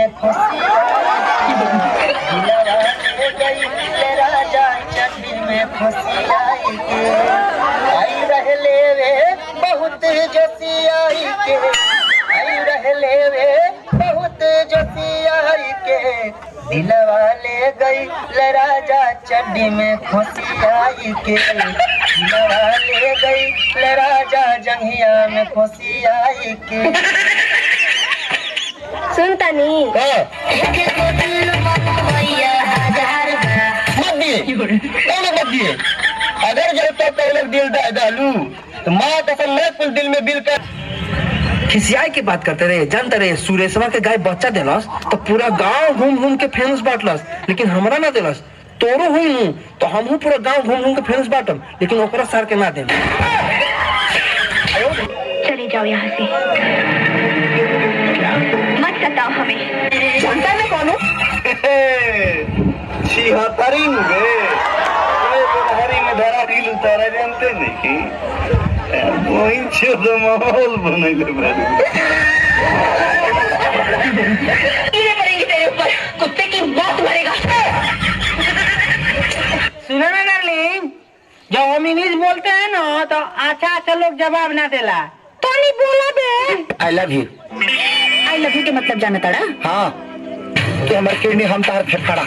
में खुशी दिलवा ले गई राजा चंडी में खुशी आई के आई रहले वे बहुत जोशी आई के आई रहले वे बहुत जोशी आई के दिलवा ले गई राजा चंडी में खुशी आई के दिलवा ले गई राजा जंघिया में खुशी आई के। सुनता नहीं मत दिए अगर जब तक पहले दिल डालू तो माँ कसम मैं कुछ दिल में बिल कर खिसियाई की बात करते रहे। जानते रहे सुरेशवा के गाय बच्चा दिलस तो पूरा गांव घूम घूम के फेमस बांटलस, लेकिन हमरा ना दिलस। तोरो हुई नू तो हमहू पूरा गांव घूम घूम के फेमस बांटम, लेकिन ओकरा सर के ना देम। चले जाओ यहाँ से, मत सताओ हमें। जानता है मैं कौन हूँ? में धरा गिल उतारा जानते नहीं वही तो माहौल बनैले तेरे ऊपर कुत्ते की बात मरेगा। सुनो ना डार्लिंग, जब हम इंग्लिश बोलते हैं ना तो अच्छा अच्छा लोग जवाब ना देला। तो नहीं बोला बे। I love you. I love you के मतलब जाना तड़ा? हाँ, तू हमार किडनी हम तार फेफड़ा,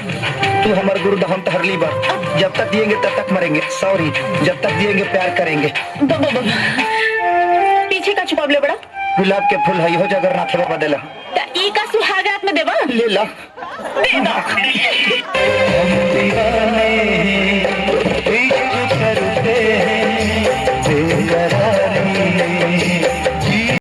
तू हमार गुर्दा हम तार लीवर। जब तक दिएंगे तब तक मरेंगे, सॉरी जब तक दिएंगे प्यार करेंगे। पीछे का छुपा बड़ा गुलाब के फूल है हो जगर रात में बदला ई का सुहाग रात में देवा ले ला दे दो।